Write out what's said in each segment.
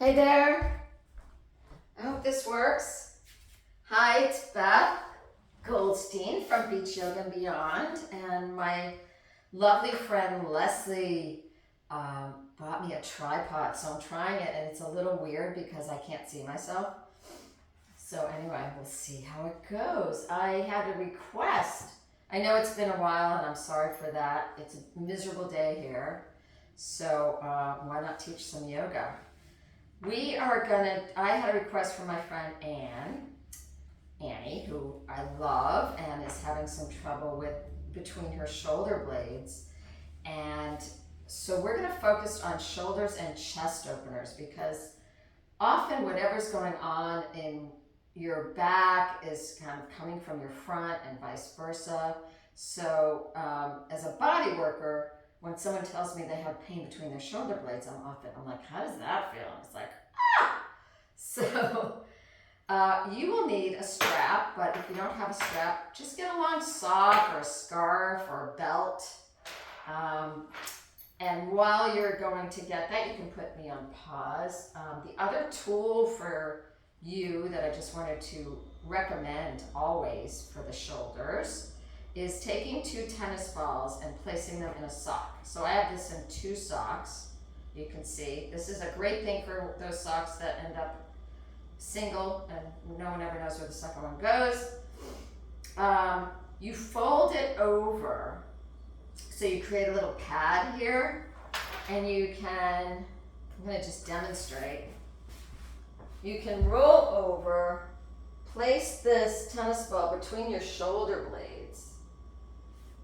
Hey there. I hope this works. Hi, it's Beth Goldstein from Beach Yoga and Beyond, and my lovely friend Leslie bought me a tripod, so I'm trying it, and it's a little weird because I can't see myself. So anyway, we'll see how it goes. I had a request. I know it's been a while, and I'm sorry for that. It's a miserable day here, so why not teach some yoga? I had a request from my friend Annie, who I love and is having some trouble with between her shoulder blades. And so we're gonna focus on shoulders and chest openers because often whatever's going on in your back is kind of coming from your front and vice versa. So as a body worker, when someone tells me they have pain between their shoulder blades, I'm like, how does that feel? And it's like, ah! So you will need a strap, but if you don't have a strap, just get a long sock or a scarf or a belt. And while you're going to get that, you can put me on pause. The other tool for you that I just wanted to recommend always for the shoulders is taking 2 tennis balls and placing them in a sock. So I have this in 2 socks. You can see this is a great thing for those socks that end up single and no one ever knows where the second one goes. You fold it over, so you create a little pad here, and you can, I'm going to just demonstrate. You can roll over, place this tennis ball between your shoulder blades,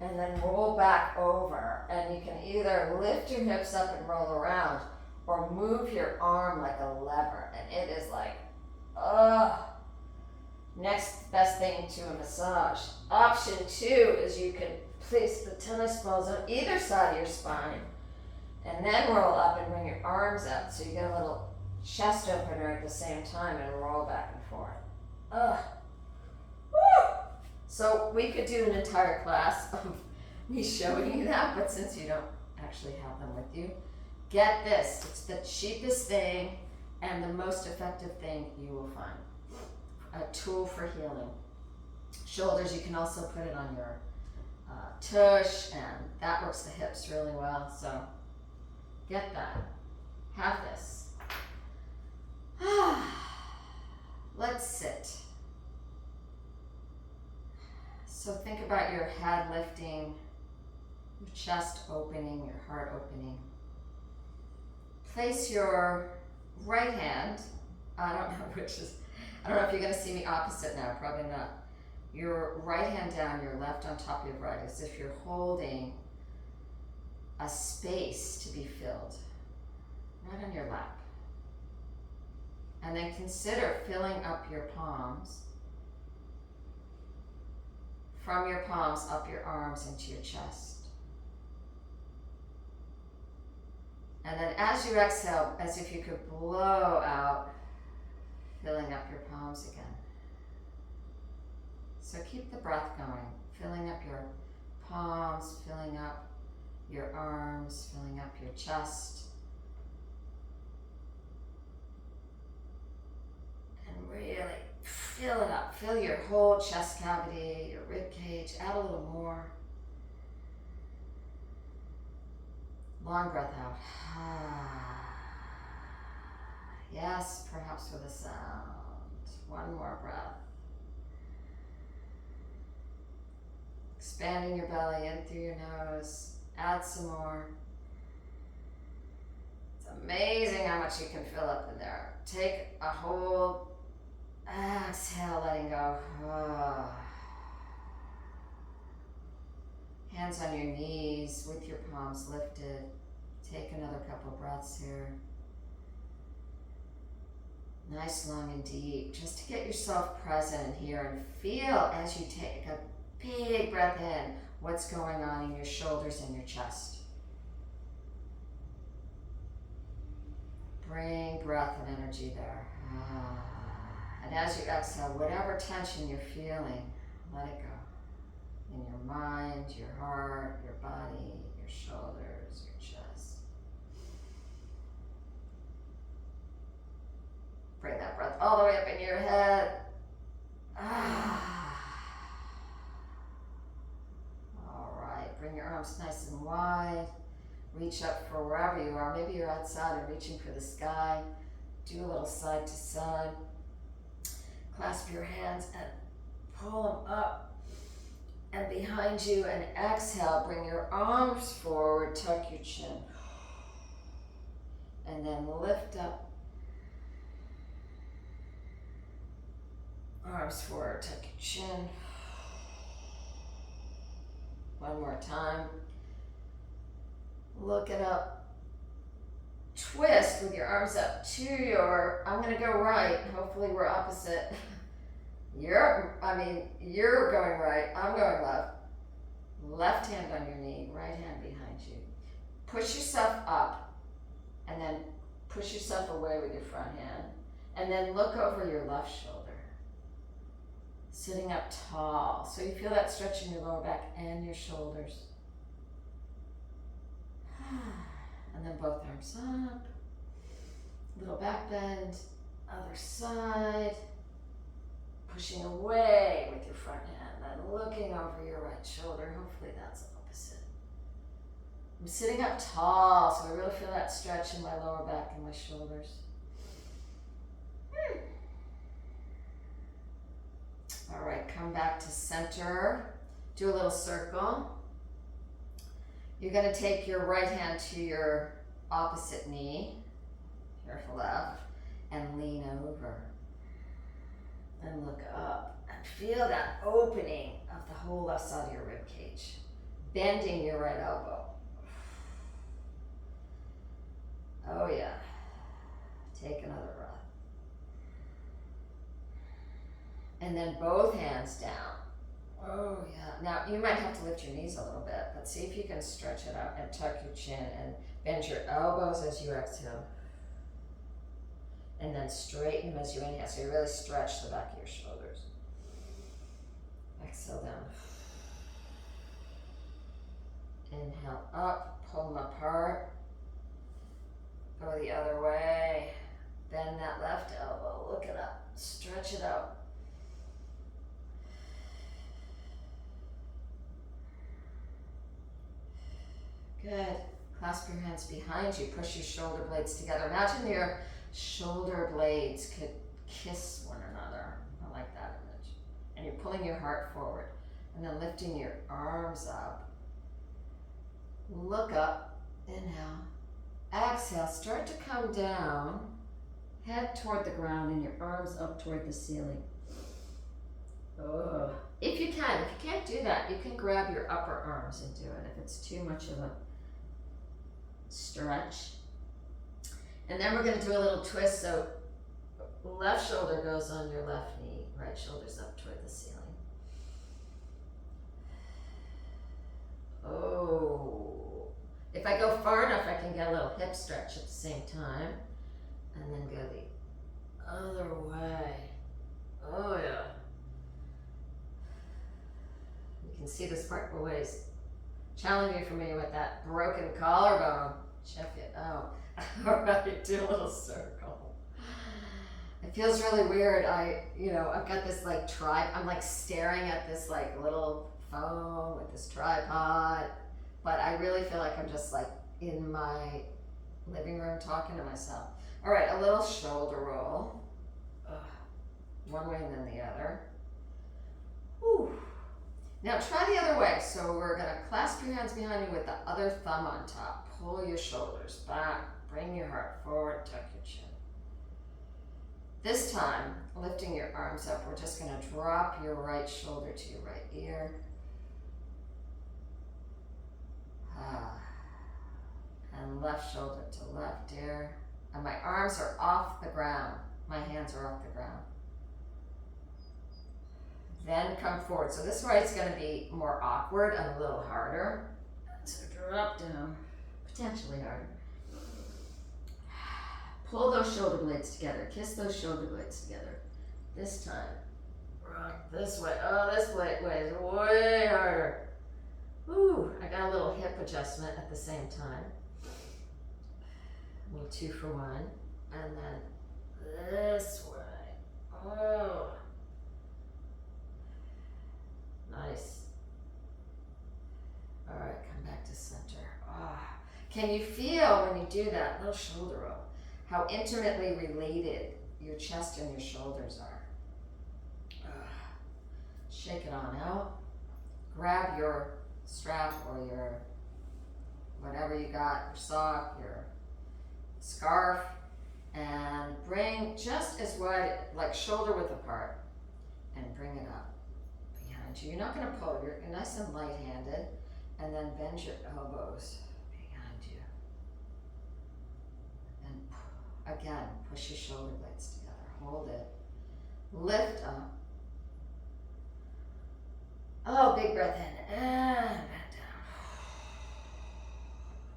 and then roll back over. And you can either lift your hips up and roll around, or move your arm like a lever. And it is like, next best thing to a massage. Option 2 is you can place the tennis balls on either side of your spine and then roll up and bring your arms out so you get a little chest opener at the same time and roll back and forth. Woo! So we could do an entire class of me showing you that, but since you don't actually have them with you, get this. It's the cheapest thing and the most effective thing you will find. A tool for healing. Shoulders, you can also put it on your tush, and that works the hips really well. So get that. Have this. Let's sit. So think about your head lifting, your chest opening, your heart opening. Place your right hand, I don't know if you're going to see me opposite now, probably not. Your right hand down, your left on top of your right, as if you're holding a space to be filled, right on your lap. And then consider filling up your palms, from your palms up your arms into your chest. And then as you exhale, as if you could blow out, filling up your palms again. So keep the breath going, filling up your palms, filling up your arms, filling up your chest. And really fill it up. Fill your whole chest cavity, your rib cage. Add a little more. Long breath out. Yes, perhaps with a sound. One more breath. Expanding your belly in through your nose. Add some more. It's amazing how much you can fill up in there. Take a hold. Exhale, letting go. Hands on your knees with your palms lifted. Take another couple breaths here. Nice, long, and deep. Just to get yourself present here and feel as you take a big breath in what's going on in your shoulders and your chest. Bring breath and energy there. And as you exhale, whatever tension you're feeling, let it go. In your mind, your heart, your body, your shoulders, your chest. all the way up in your head. Ah. All right, bring your arms nice and wide. Reach up for wherever you are. Maybe you're outside and reaching for the sky. Do a little side to side. Clasp your hands and pull them up and behind you, and exhale. Bring your arms forward, tuck your chin. And then lift up. Arms forward, tuck your chin. One more time. Look it up. Twist with your arms up to your, I'm gonna go right. Hopefully we're opposite. You're going right, I'm going left. Left hand on your knee, right hand behind you. Push yourself up and then push yourself away with your front hand. And then look over your left shoulder. Sitting up tall, so you feel that stretch in your lower back and your shoulders. And then both arms up. Little back bend, other side. Pushing away with your front hand, then looking over your right shoulder. Hopefully that's opposite. I'm sitting up tall, so I really feel that stretch in my lower back and my shoulders. All right, come back to center. Do a little circle. You're gonna take your right hand to your opposite knee, careful left, and lean over. And look up and feel that opening of the whole left side of your rib cage. Bending your right elbow. Oh yeah. Take another breath. And then both hands down. Oh yeah. Now you might have to lift your knees a little bit, but see if you can stretch it out and tuck your chin and bend your elbows as you exhale. And then straighten them as you inhale, so you really stretch the back of your shoulders. Exhale down. Inhale up, pull them apart. Go the other way. Bend that left elbow, look it up, stretch it out. Good. Clasp your hands behind you, push your shoulder blades together. Imagine your shoulder blades could kiss one another. I like that image. And you're pulling your heart forward and then lifting your arms up. Look up, inhale. Exhale, start to come down, head toward the ground and your arms up toward the ceiling. Oh. If you can't do that, you can grab your upper arms and do it if it's too much of a stretch. And then we're going to do a little twist, so left shoulder goes on your left knee, right shoulder's up toward the ceiling. Oh. If I go far enough, I can get a little hip stretch at the same time. And then go the other way. Oh yeah. You can see this part both ways. Challenging for me with that broken collarbone. Check it out. All right, do a little circle. It feels really weird. I've got this I'm like staring at this little phone with this tripod, but I really feel like I'm just in my living room talking to myself. All right, a little shoulder roll. One way and then the other. Whew. Now try the other way. So we're gonna clasp your hands behind you with the other thumb on top. Pull your shoulders back, bring your heart forward, tuck your chin. This time, lifting your arms up, we're just gonna drop your right shoulder to your right ear. And left shoulder to left ear. And my arms are off the ground. My hands are off the ground. Then come forward. So this way it's going to be more awkward and a little harder. So drop down, potentially harder. Pull those shoulder blades together. Kiss those shoulder blades together. This time, rock this way. Oh, this way is way harder. Ooh, I got a little hip adjustment at the same time. A little 2 for 1. And then this way. Oh. Nice. All right, come back to center. Ah. Can you feel when you do that little shoulder roll, how intimately related your chest and your shoulders are? Ah. Shake it on out. Grab your strap or your whatever you got, your sock, your scarf, and bring just as wide, like shoulder width apart, and bring it up behind you. You're not going to pull, you're nice and light-handed, and then bend your elbows behind you. And again, push your shoulder blades together, hold it, lift up. Oh, big breath in, and back down.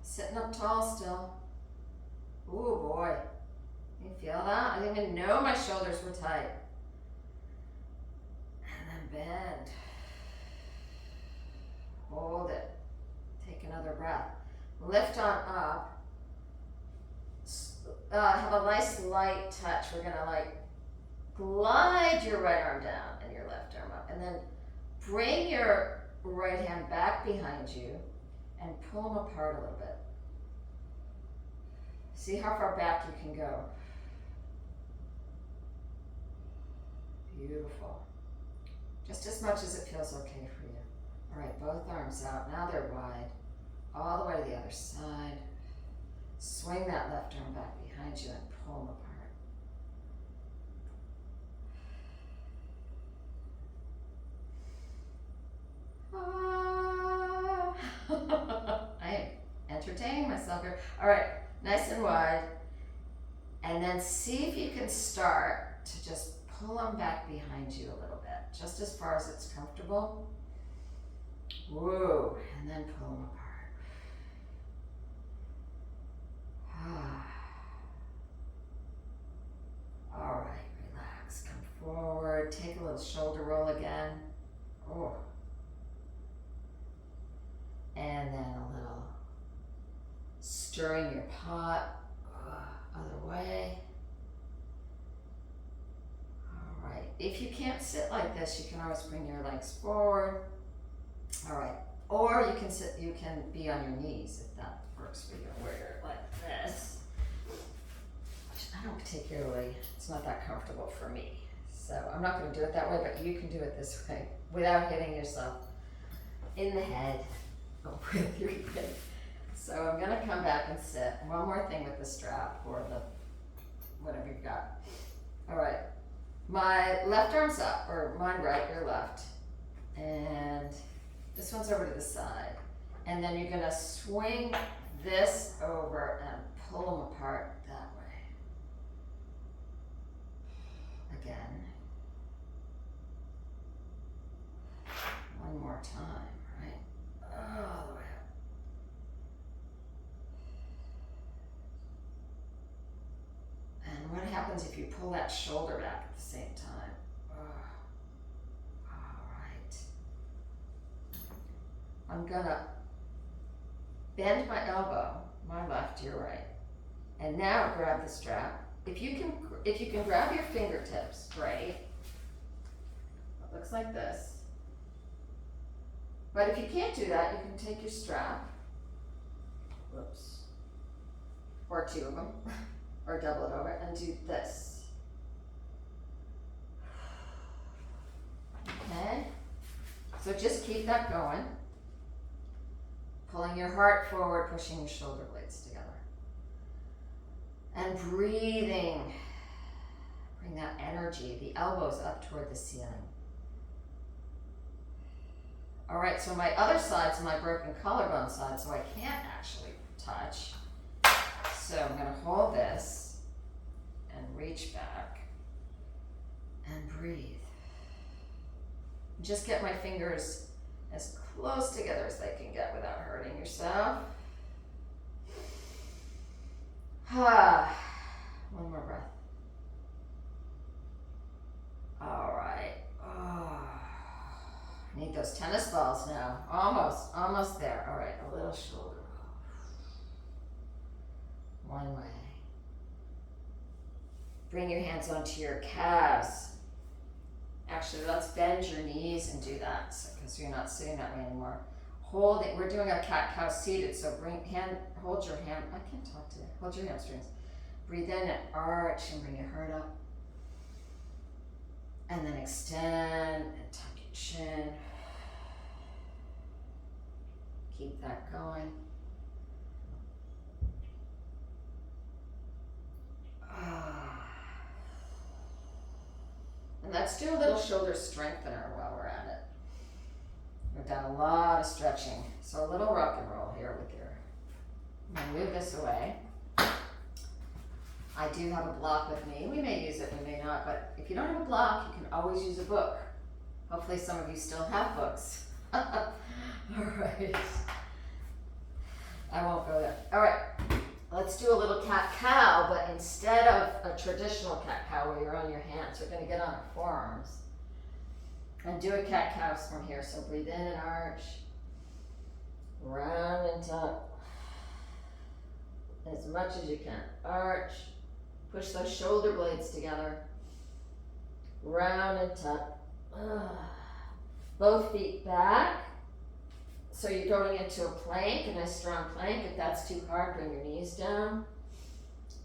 Sitting up tall still. Ooh, boy. You feel that? I didn't even know my shoulders were tight. And then bend. Hold it. Take another breath. Lift on up. Have a nice light touch. We're going to like glide your right arm down and your left arm up. And then bring your right hand back behind you and pull them apart a little bit. See how far back you can go. Beautiful. Just as much as it feels okay for you. All right, both arms out. Now they're wide. All the way to the other side. Swing that left arm back behind you and pull them apart. I am entertaining myself here. All right, nice and wide. And then see if you can start to just pull them back behind you a little bit, just as far as it's comfortable. Whoa, and then pull them apart. All right, relax, come forward, take a little shoulder roll again. Oh. And then a little stirring your pot, other way. All right, if you can't sit like this, you can always bring your legs forward. All right, or you can sit, you can be on your knees if that works for you, where you're like this. Which I don't particularly, it's not that comfortable for me. So I'm not gonna do it that way, but you can do it this way without hitting yourself in the head or with your head. So I'm gonna come back and sit. One more thing with the strap or the, whatever you've got. All right, my left arm's up, or mine right, your left. And this one's over to the side. And then you're gonna swing this over and pull them apart that way. Again. One more time, right? All the way up. And what happens if you pull that shoulder back at the same time? All right. I'm gonna bend my elbow, my left, your right. And now grab the strap. If you can grab your fingertips, great. It looks like this. But if you can't do that, you can take your strap, whoops, or two of them, or double it over, and do this. Okay? So just keep that going. Pulling your heart forward, pushing your shoulder blades together. And breathing. Bring that energy, the elbows up toward the ceiling. All right, so my other side's my broken collarbone side, so I can't actually touch. So I'm gonna hold this and reach back and breathe. Just get my fingers as close together as they can get without hurting yourself. One more breath. All right. I need those tennis balls now. Almost there. All right, a little shoulder roll. One way. Bring your hands onto your calves. Actually, let's bend your knees and do that because you're not sitting that way anymore. Hold it. We're doing a cat-cow seated, so hold your hand. I can't talk today. Hold your hamstrings. Breathe in and arch and bring your heart up. And then extend and tuck your chin. Keep that going. And let's do a little shoulder strengthener while we're at it. We've done a lot of stretching, so a little rock and roll here with your. I'm gonna move this away. I do have a block with me. We may use it, we may not, but if you don't have a block, you can always use a book. Hopefully some of you still have books. All right. I won't go there. All right, let's do a little cat-cow, but instead of a traditional cat-cow where you're on your hands, we're gonna get on our forearms and do a cat-cow from here. So breathe in and arch, round and tuck, as much as you can. Arch, push those shoulder blades together, round and tuck. Both feet back. So you're going into a plank, a nice strong plank. If that's too hard, bring your knees down.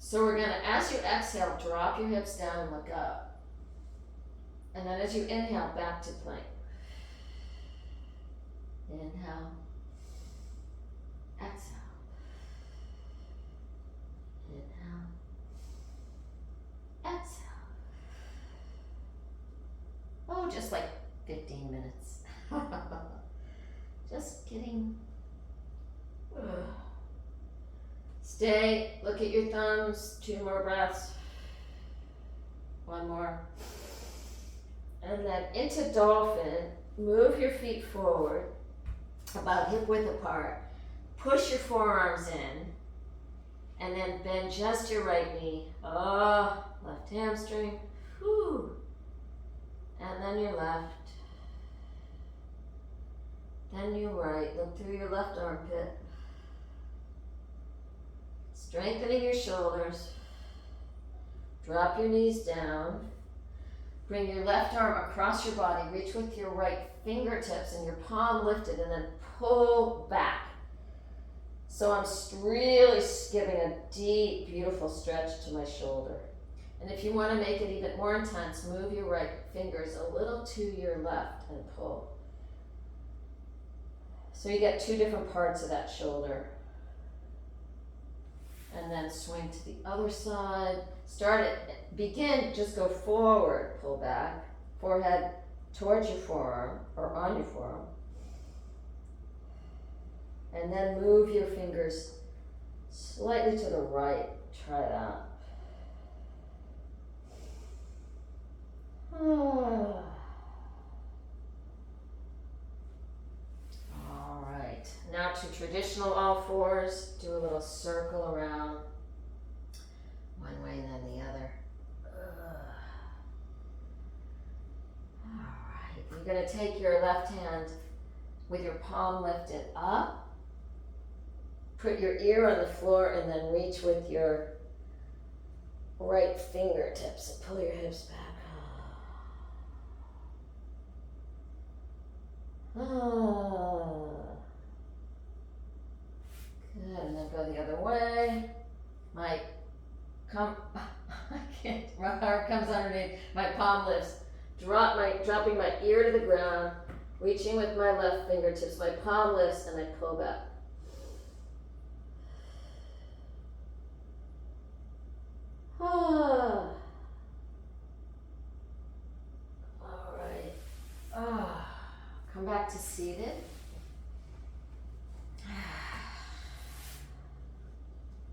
So we're gonna, as you exhale, drop your hips down and look up. And then as you inhale, back to plank. Inhale. Exhale. Inhale. Exhale. Oh, just like 15 minutes. Just kidding. Stay, look at your thumbs, 2 more breaths. 1 more. And then into dolphin, move your feet forward, about hip width apart. Push your forearms in, and then bend just your right knee. Left hamstring. Whew. And then your left. Then your right. Look through your left armpit. Strengthening your shoulders. Drop your knees down. Bring your left arm across your body. Reach with your right fingertips and your palm lifted, and then pull back. So I'm really giving a deep, beautiful stretch to my shoulder. And if you want to make it even more intense, move your right fingers a little to your left and pull. So you get 2 different parts of that shoulder. And then swing to the other side. Begin, just go forward, pull back. Forehead towards your forearm, or on your forearm. And then move your fingers slightly to the right. Try that. All right, now to traditional all fours. Do a little circle around, one way and then the other. All right, you're going to take your left hand with your palm lifted up. Put your ear on the floor and then reach with your right fingertips and pull your hips back. Good, and then go the other way. I can't, my arm comes underneath, my palm lifts. Dropping my ear to the ground, reaching with my left fingertips, my palm lifts, and I pull back. All right. Come back to seated.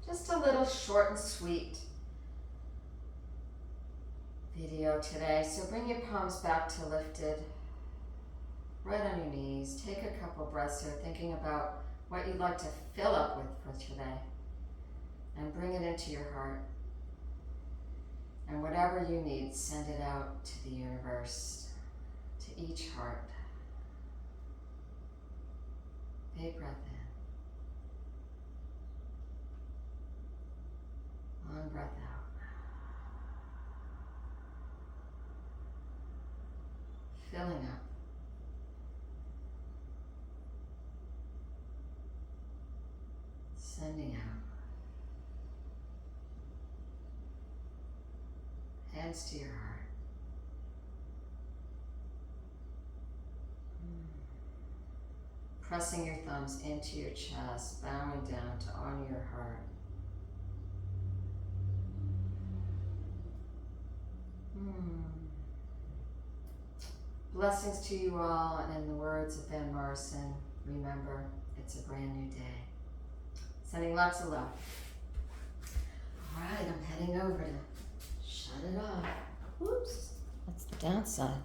Just a little short and sweet video today. So bring your palms back to lifted, right on your knees. Take a couple breaths here, thinking about what you'd like to fill up with for today. And bring it into your heart. And whatever you need, send it out to the universe, to each heart. Big breath in. Long breath out. filling up. Sending out. Hands to your heart. Pressing your thumbs into your chest, bowing down to honor your heart. Blessings to you all, and in the words of Van Morrison, remember, it's a brand new day. Sending lots of love. All right, I'm heading over to shut it off. Whoops, that's the downside.